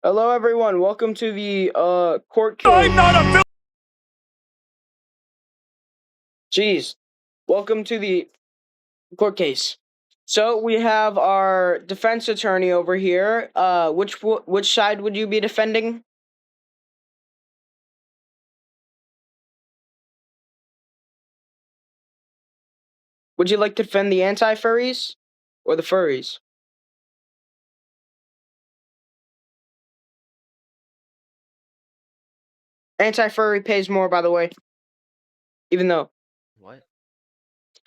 Hello, everyone. Welcome to the court case. I'm not a Jeez. Welcome to the court case. So we have our defense attorney over here. Which side would you be defending? Would you like to defend the anti-furries or the furries? Anti-furry pays more, by the way. Even though. What?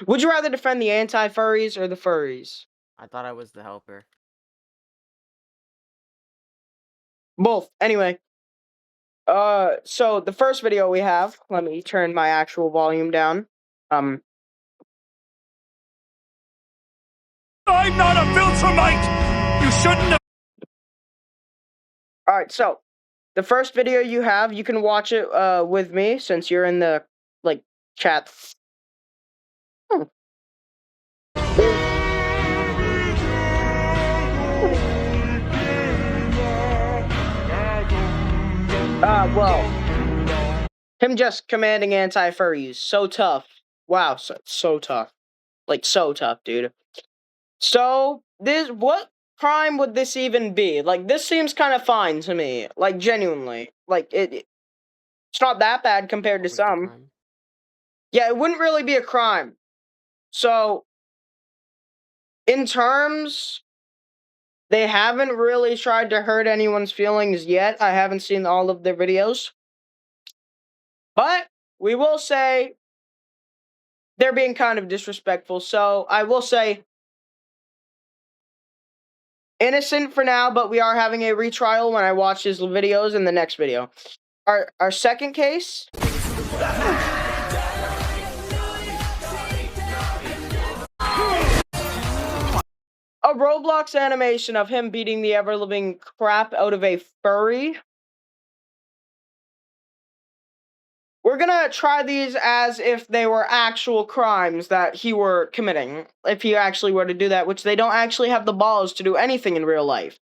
Would you rather defend the anti-furries or the furries? I thought I was the helper. Both. Anyway. So the first video we have, let me turn my actual volume down. I'm not a Viltrumite! You shouldn't have. Alright, so the first video you have, you can watch it with me since you're in the chat. Well, him just commanding anti-furries, so tough. Wow, so tough. Like, so tough, dude. So, what crime would this even be? Like, this seems kind of fine to me. Like, genuinely. Like, it's not that bad compared to some. Yeah, it wouldn't really be a crime. So, in terms, they haven't really tried to hurt anyone's feelings yet. I haven't seen all of their videos. But we will say they're being kind of disrespectful. So I will say innocent for now, but we are having a retrial when I watch his videos in the next video. Our second case. A Roblox animation of him beating the ever-living crap out of a furry. We're gonna try these as if they were actual crimes that he were committing. If he actually were to do that, which they don't actually have the balls to do anything in real life.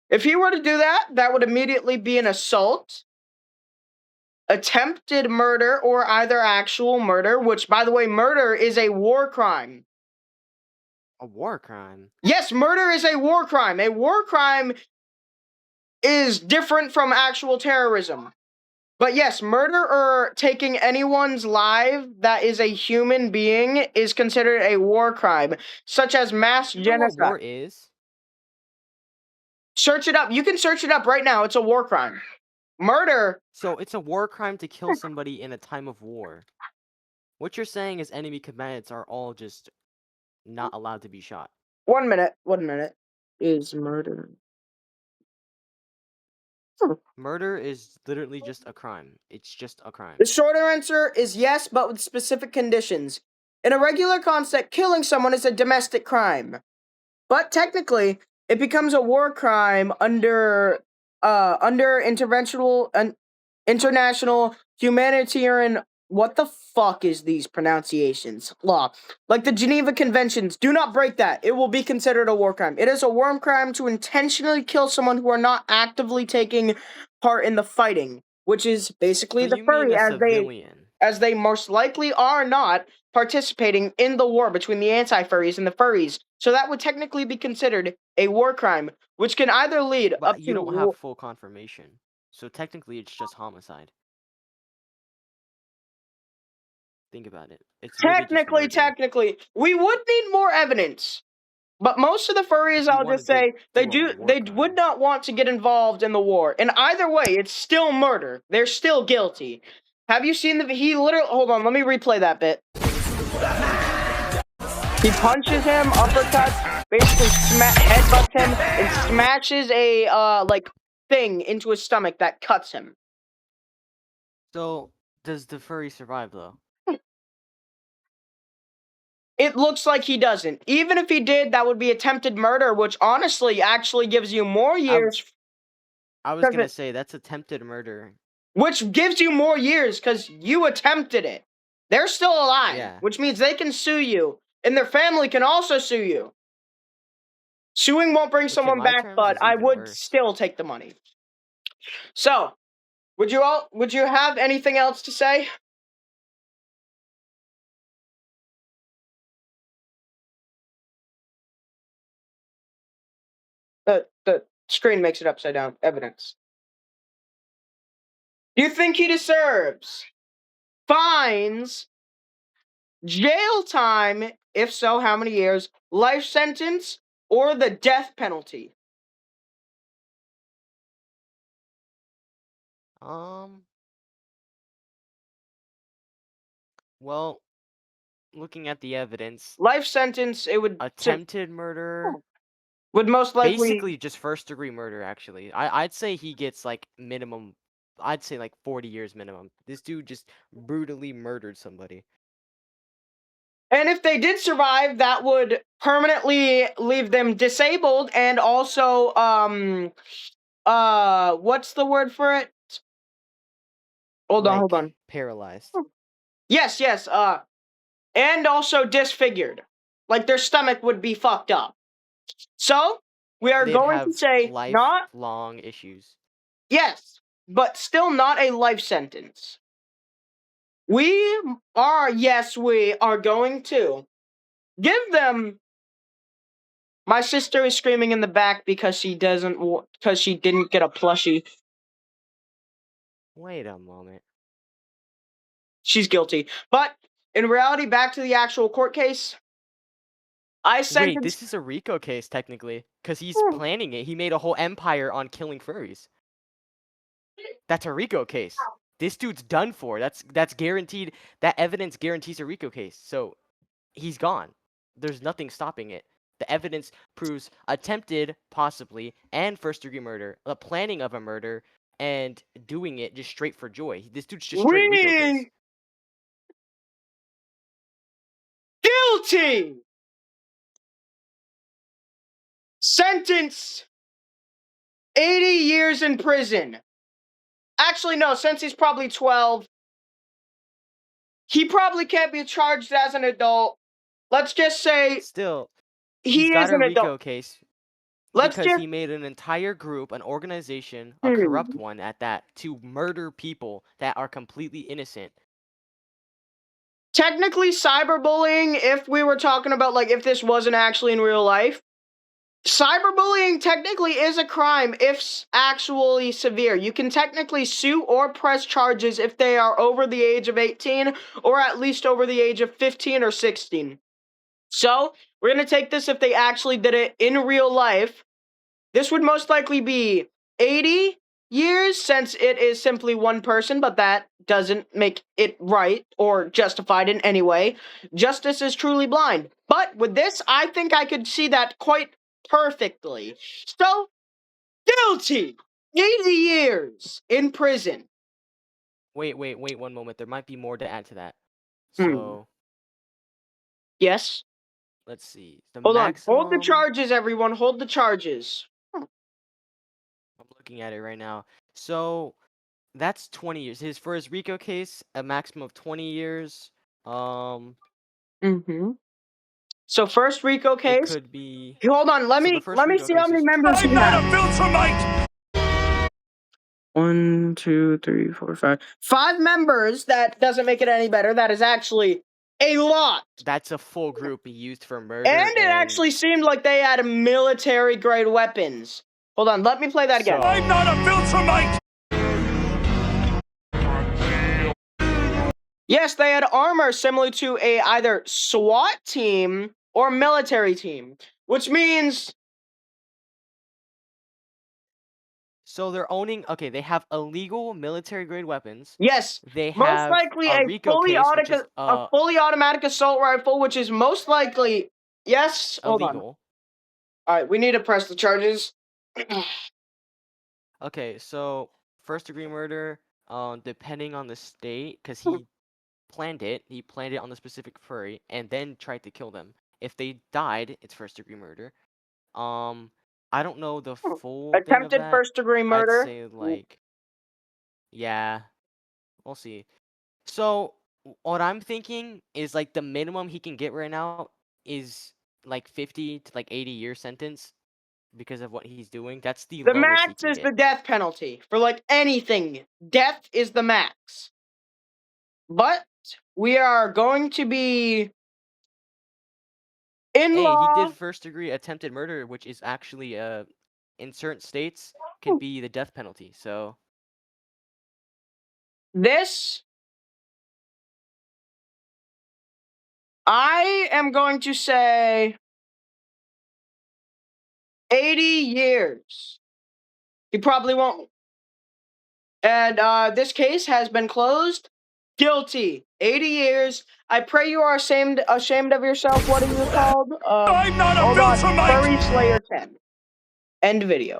If he were to do that, that would immediately be an assault, attempted murder, or either actual murder, which, by the way, murder is a war crime. A war crime? Yes, murder is a war crime. A war crime is different from actual terrorism. But yes, murder or taking anyone's life that is a human being is considered a war crime, such as mass genocide. You know what war is? Search it up. You can search it up right now. It's a war crime. Murder. So it's a war crime to kill somebody in a time of war. What you're saying is enemy combatants are all just not allowed to be shot. 1 minute. 1 minute. Is murder. Murder is literally just a crime. It's just a crime. The shorter answer is yes, but with specific conditions. In a regular context, killing someone is a domestic crime. But technically, it becomes a war crime under international humanitarian. What the fuck is these pronunciations? Law. Like the Geneva Conventions. Do not break that. It will be considered a war crime. It is a war crime to intentionally kill someone who are not actively taking part in the fighting, which is basically So the you furry, mean a civilian? as they most likely are not participating in the war between the anti-furries and the furries. So that would technically be considered a war crime, which can either lead But up you to don't have full confirmation. So technically it's just homicide. Think about it. It's really just murder. technically, we would need more evidence. But most of the furries, I'll just say, they would not want to get involved in the war. And either way, it's still murder. They're still guilty. Have you seen he literally, hold on, let me replay that bit. He punches him, uppercuts, basically headbutts him, and smashes a, thing into his stomach that cuts him. So, does the furry survive, though? It looks like he doesn't. Even if he did, that would be attempted murder, which honestly actually gives you more years. I was gonna say, that's attempted murder. Which gives you more years, because you attempted it. They're still alive, Yeah. which means they can sue you, and their family can also sue you. Suing won't bring Which in someone my back, terms but is I even would worse. still take the money. So, would you have anything else to say? The screen makes it upside down. Evidence. Do you think he deserves fines, jail time? If so, how many years? Life sentence or the death penalty? Um, well, looking at the evidence, Life sentence. It attempted murder, would most likely. basically just first-degree murder, actually. I'd say he gets, like, minimum, I'd say, like, 40 years minimum. This dude just brutally murdered somebody. And if they did survive, that would permanently leave them disabled and also what's the word for it? Hold Like, on. paralyzed. Yes, and also disfigured. Like their stomach would be fucked up. So, we are They'd going to have say not lifelong issues. yes, but still not a life sentence. We are going to give them. My sister is screaming in the back because because she didn't get a plushie. Wait a moment. She's guilty. But in reality, back to the actual court case, I Wait, sentenced. this is a Rico case, technically. Because he's planning it. He made a whole empire on killing furries. That's a Rico case. This dude's done for. That's guaranteed. That evidence guarantees a Rico case. So he's gone. There's nothing stopping it. The evidence proves attempted, possibly, and first-degree murder, the planning of a murder, and doing it just straight for joy. This dude's just straight Rico case. We guilty. Sentence 80 years in prison. Actually, no, since he's probably 12, he probably can't be charged as an adult. Let's just say Still, he he's is got a an adult. Rico case Let's because just he made an entire group, an organization, a corrupt hmm. one at that, to murder people that are completely innocent. Technically cyberbullying, if we were talking about like if this wasn't actually in real life, cyberbullying technically is a crime if actually severe. You can technically sue or press charges if they are over the age of 18 or at least over the age of 15 or 16. So, we're going to take this if they actually did it in real life. This would most likely be 80 years since it is simply one person, but that doesn't make it right or justified in any way. Justice is truly blind. But with this, I think I could see that quite perfectly. So, guilty! 80 years in prison. Wait, 1 moment. There might be more to add to that. Hmm. So, Yes? let's see. The Hold on. Hold the maximum. charges, everyone. Hold the charges. I'm looking at it right now. So, that's 20 years. For his Rico case, a maximum of 20 years. Um, Mm-hmm. So first Rico it case. could be. Hold on, So the first let me Rico see how case many is. members he has. 1, 2, 3, 4, 5. 5 members. That doesn't make it any better. That is actually a lot. That's a full group he used for And murder it and. actually seemed like they had military grade weapons. Hold on, let me play that again. So, I'm not a Viltrumite! Yes, they had armor similar to a either SWAT team or military team, which means so they're owning. Okay, they have illegal military grade weapons. yes, They most have likely a Rico case, which is a fully automatic assault rifle, which is most likely yes. Hold on. illegal. All right, we need to press the charges. Okay, so first degree murder, depending on the state, because he planned it on the specific furry, and then tried to kill them. If they died, it's first degree murder. Um, I don't know the full thing of Attempted that. first degree I'd murder. say like, yeah, we'll see. So what I'm thinking is like the minimum he can get right now is like 50 to like 80 year sentence. because of what he's doing. That's the The lowest he max can is the get. death penalty for like anything. Death is the max. But we are going to be in Hey, he did law. first-degree attempted murder, which is actually in certain states could be the death penalty. So This, I am going to say 80 years. He probably won't. And this case has been closed. Guilty. 80 years. I pray you are ashamed of yourself. What are you called? I'm not a Hold on. Viltrumite! Furry Slayer 10. End video.